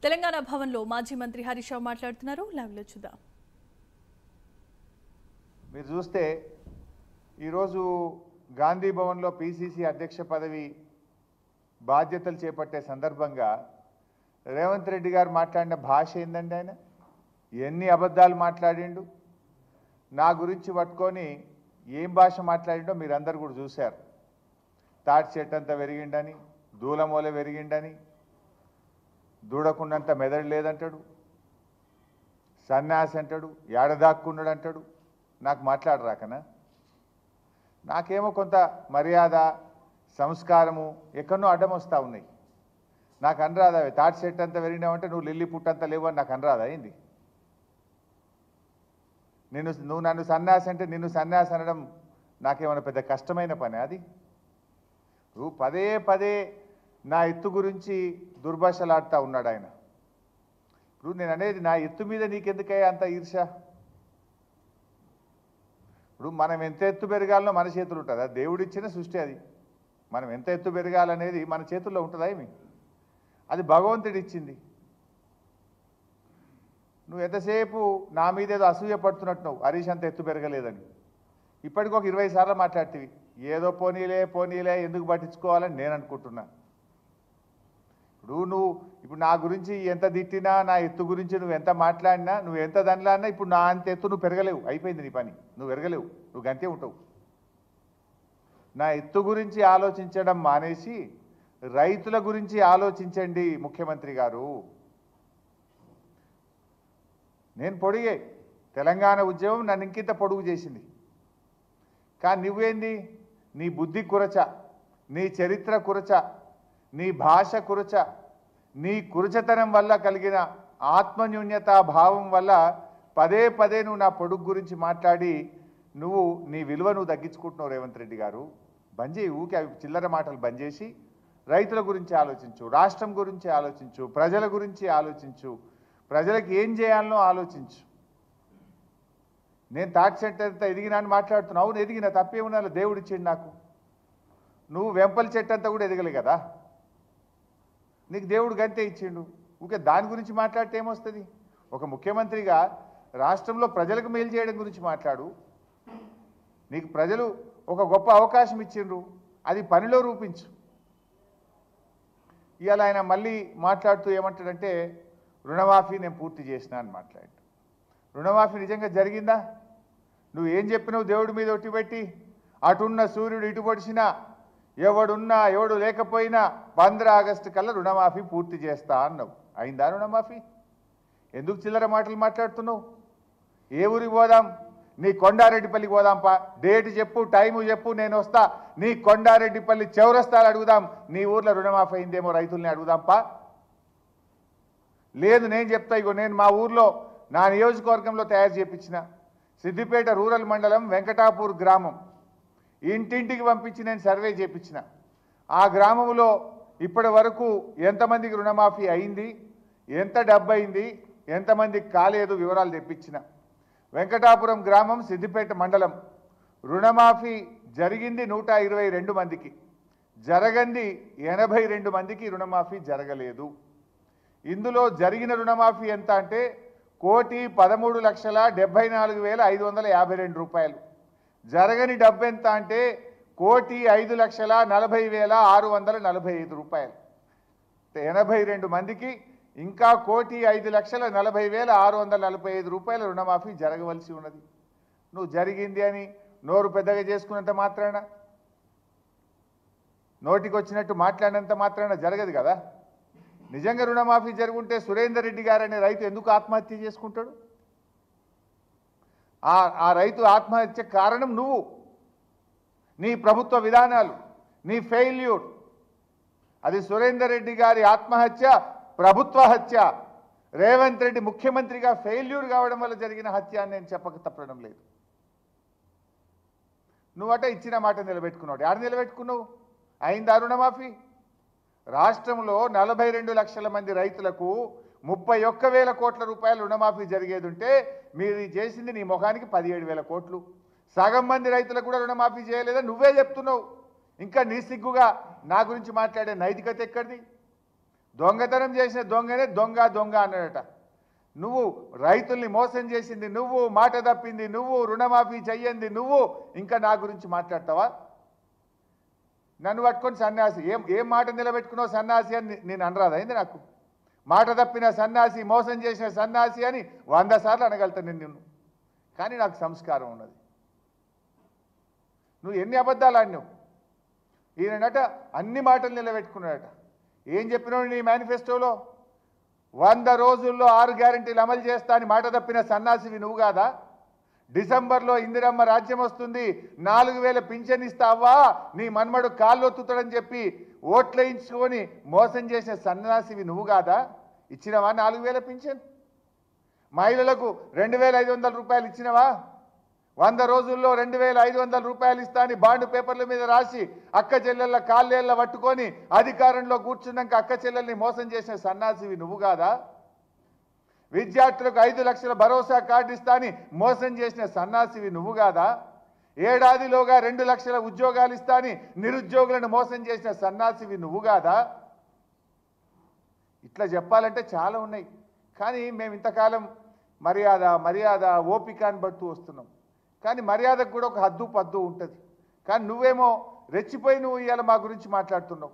తెలంగాణ భవన్లో మాజీ మంత్రి హరీష్ రావు మాట్లాడుతున్నారు. లైవ్లో చూద్దాం. మీరు చూస్తే ఈరోజు గాంధీ భవన్లో పిసిసి అధ్యక్ష పదవి బాధ్యతలు చేపట్టే సందర్భంగా రేవంత్ రెడ్డి గారు మాట్లాడిన భాష ఏందండి? ఆయన ఎన్ని అబద్ధాలు మాట్లాడిండు, నా గురించి పట్టుకొని ఏం భాష మాట్లాడిండో మీరందరూ కూడా చూశారు. తాటి చెట్టు అంతా పెరిగిండని, దూలమూల పెరిగిండని, దూడకున్నంత మెదడు లేదంటాడు, సన్యాసి అంటాడు, ఏడదాక్కున్నాడు అంటాడు. నాకు మాట్లాడరాకనా? నాకేమో కొంత మర్యాద సంస్కారము ఎక్కడో అడ్డం వస్తూ ఉన్నాయి. నాకు అనరాదా? తాటి చెట్టు అంతా పెరిగినావంటే నువ్వు లిల్లీ పుట్టంతా లేవు అని నాకు అనరాదా? అయింది నువ్వు నన్ను సన్యాసి అంటే నిన్ను సన్యాసి అనడం నాకేమైనా పెద్ద కష్టమైన పని? అది నువ్వు పదే పదే నా ఎత్తు గురించి దుర్భాషలాడుతూ ఉన్నాడు ఆయన. ఇప్పుడు నేను అనేది నా ఎత్తు మీద నీకెందుకయ్యా అంత ఈర్ష? ఇప్పుడు మనం ఎంత ఎత్తు పెరగాలనో మన చేతులు ఉంటుందా? దేవుడిచ్చిన సృష్టి అది. మనం ఎంత ఎత్తు పెరగాలనేది మన చేతుల్లో ఉంటుందా? ఏమి అది భగవంతుడు ఇచ్చింది. నువ్వు ఎంతసేపు నా మీద ఏదో అసూయ పడుతున్నట్టు హరీష్ అంత ఎత్తు పెరగలేదని ఇప్పటికి ఒక 20 సార్లు మాట్లాడుతీవి. ఏదో పోనీలే ఎందుకు పట్టించుకోవాలని నేను అనుకుంటున్నా. ఇప్పుడు నా గురించి ఎంత తిట్టినా, నా ఎత్తు గురించి నువ్వు ఎంత మాట్లాడినా, నువ్వు ఎంత దానిలాడినా ఇప్పుడు నా అంత ఎత్తు నువ్వు పెరగలేవు. అయిపోయింది నీ పని, నువ్వు పెరగలేవు, నువ్వు గంతే ఉంటావు. నా ఎత్తు గురించి ఆలోచించడం మానేసి రైతుల గురించి ఆలోచించండి ముఖ్యమంత్రి గారు. నేను పొడిగే తెలంగాణ ఉద్యమం నన్ను ఇంకింత పొడుగు చేసింది. కానీ నువ్వేంది? నీ బుద్ధి కురచ, నీ చరిత్ర కురచ, నీ భాష కురచ, నీ కురచతనం వల్ల కలిగిన ఆత్మన్యూన్యతా భావం వల్ల పదే పదే నువ్వు నా పొడుగు గురించి మాట్లాడి నీ విలువ నువ్వు తగ్గించుకుంటున్నావు. రేవంత్ రెడ్డి గారు బంద్ చేయి, ఊకే అవి చిల్లర మాటలు బంద్ చేసి రైతుల గురించి ఆలోచించు, రాష్ట్రం గురించి ఆలోచించు, ప్రజల గురించి ఆలోచించు, ప్రజలకు ఏం చేయాలనో ఆలోచించు. నేను తాటి చెట్టు అంతా ఎదిగినా అని మాట్లాడుతున్నావు. అవును ఎదిగిన, తప్పేమున్నా? దేవుడు ఇచ్చిండు నాకు. నువ్వు వెంపల చెట్టు అంతా కూడా ఎదగలే కదా, నీకు దేవుడు గంతే ఇచ్చిండు. ఊకే దాని గురించి మాట్లాడితే ఏమొస్తుంది? ఒక ముఖ్యమంత్రిగా రాష్ట్రంలో ప్రజలకు మేలు చేయడం గురించి మాట్లాడు. నీకు ప్రజలు ఒక గొప్ప అవకాశం ఇచ్చిండ్రు, అది పనిలో రూపించు. ఇవాళ ఆయన మళ్ళీ మాట్లాడుతూ ఏమంటాడంటే రుణమాఫీ నేను పూర్తి చేసినా అని మాట్లాడు. రుణమాఫీ నిజంగా జరిగిందా? నువ్వు ఏం చెప్పినావు? దేవుడి మీద ఒట్టి పెట్టి అటున్న సూర్యుడు ఇటు పొడిచినా, ఎవడున్నా ఎవడు లేకపోయినా 15 ఆగస్టు కల్లా రుణమాఫీ పూర్తి చేస్తా అన్నావు. అయిందా రుణమాఫీ? ఎందుకు చిల్లర మాటలు మాట్లాడుతున్నావు? ఏ ఊరికి పోదాం? నీ కొండారెడ్డిపల్లికి పోదాంపా. డేట్ చెప్పు, టైము చెప్పు, నేను వస్తా. నీ కొండారెడ్డిపల్లి చౌరస్తాలు అడుగుదాం. నీ ఊర్లో రుణమాఫీ అయిందేమో రైతుల్ని అడుగుదాంపా. లేదు నేను చెప్తా, ఇగో నేను మా ఊర్లో నా నియోజకవర్గంలో తయారు చేయించిన సిద్దిపేట రూరల్ మండలం వెంకటాపూర్ గ్రామం ఇంటింటికి పంపించి నేను సర్వే చేయించిన. ఆ గ్రామంలో ఇప్పటి వరకు ఎంతమందికి రుణమాఫీ అయింది, ఎంత డబ్బు అయింది, ఎంతమందికి కాలేదు వివరాలు తెప్పించిన. వెంకటాపురం గ్రామం సిద్దిపేట మండలం రుణమాఫీ జరిగింది 122 మందికి, జరగంది 82 మందికి రుణమాఫీ జరగలేదు. ఇందులో జరిగిన రుణమాఫీ ఎంత అంటే 1,13,74,552 రూపాయలు. జరగని డబ్బు ఎంత అంటే 1,05,40,645 రూపాయలు. 82 మందికి ఇంకా 1,05,40,645 రూపాయల రుణమాఫీ జరగవలసి ఉన్నది. నువ్వు జరిగింది అని నోరు పెద్దగా చేసుకున్నంత మాత్రాన, నోటికి వచ్చినట్టు మాట్లాడినంత మాత్రాన జరగదు కదా. నిజంగా రుణమాఫీ జరుగుంటే సురేందర్ రెడ్డి గారు అనే రైతు ఎందుకు ఆత్మహత్య చేసుకుంటాడు? ఆ రైతు ఆత్మహత్య కారణం నువ్వు, నీ ప్రభుత్వ విధానాలు, నీ ఫెయిల్యూర్. అది సురేందర్ రెడ్డి గారి ఆత్మహత్య ప్రభుత్వ హత్య. రేవంత్ రెడ్డి ముఖ్యమంత్రిగా ఫెయిల్యూర్ కావడం వల్ల జరిగిన హత్య అని నేను చెప్పక తప్పడం లేదు. నువ్వట ఇచ్చిన మాట నిలబెట్టుకున్నావు. యాడ నిలబెట్టుకున్నావు? అయిందా రుణమాఫీ? రాష్ట్రంలో 42 లక్షల మంది రైతులకు 31,000 కోట్ల రూపాయలు రుణమాఫీ జరిగేది ఉంటే మీరు చేసింది నీ ముఖానికి 17,000 కోట్లు. సగం మంది రైతులకు కూడా రుణమాఫీ చేయలేదని నువ్వే చెప్తున్నావు. ఇంకా నీ సిగ్గుగా నా గురించి మాట్లాడే నైతికత ఎక్కడిది? దొంగతనం చేసిన దొంగనే దొంగ దొంగ అన్నాడట. నువ్వు రైతుల్ని మోసం చేసింది నువ్వు, మాట తప్పింది నువ్వు, రుణమాఫీ చెయ్యంది నువ్వు, ఇంకా నా గురించి మాట్లాడతావా? నన్ను పట్టుకొని సన్యాసి, ఏం మాట నిలబెట్టుకున్నావు సన్యాసి అని నేను అనరాదా అయింది? నాకు మాట తప్పిన సన్యాసి, మోసం చేసిన సన్యాసి అని 100 సార్లు అనగలుగుతాను నిన్ను. కానీ నాకు సంస్కారం ఉన్నది. నువ్వు ఎన్ని అబద్ధాలు ఆడినావు. ఈయనట అన్ని మాటలు నిలబెట్టుకున్నాడట. ఏం చెప్పినావు నీ మేనిఫెస్టోలో? 100 రోజుల్లో 6 గ్యారెంటీలు అమలు చేస్తా అని మాట తప్పిన సన్యాసివి నువ్వు కాదా? డిసెంబర్లో ఇందిరమ్మ రాజ్యం వస్తుంది, 4000 పింఛన్ ఇస్తావా, నీ మన్మడు కాళ్ళొత్తుతాడని చెప్పి ఓట్లేయించుకొని మోసం చేసిన సన్యాసివి నువ్వు కాదా? ఇచ్చినవా 4000 పింఛన్? మహిళలకు 2500 రూపాయలు ఇచ్చినవా? 100 రోజుల్లో 2500 రూపాయలు ఇస్తా అని బాండ్ పేపర్ల మీద రాసి అక్క చెల్లెళ్ళ కాళ్ళేళ్ళ పట్టుకొని అధికారంలో కూర్చున్నాక అక్క చెల్లెల్ని మోసం చేసిన సన్యాసివి నువ్వు కాదా? విద్యార్థులకు 5 లక్షల భరోసా కార్డు ఇస్తా అని మోసం చేసిన సన్యాసివి నువ్వు కాదా? ఏడాదిలోగా 2 లక్షల ఉద్యోగాలు ఇస్తా అని నిరుద్యోగులను మోసం చేసిన సన్యాసివి నువ్వు కాదా? ఇట్లా చెప్పాలంటే చాలా ఉన్నాయి. కానీ మేము ఇంతకాలం మర్యాద ఓపిక అని బట్టు వస్తున్నాం. కానీ మర్యాదకు కూడా ఒక హద్దు పద్దు ఉంటుంది. కానీ నువ్వేమో రెచ్చిపోయి నువ్వు ఇవాళ మా గురించి మాట్లాడుతున్నావు.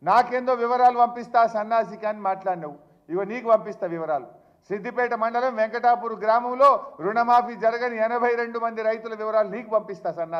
నాకేందో వివరాలు పంపిస్తా సన్యాసికి అని మాట్లాడినావు. ఇగో నీకు పంపిస్తా వివరాలు. సిద్దిపేట మండలం వెంకటాపూర్ గ్రామంలో రుణమాఫీ జరగని 82 మంది రైతుల వివరాలు నీకు పంపిస్తా సన్యాసి.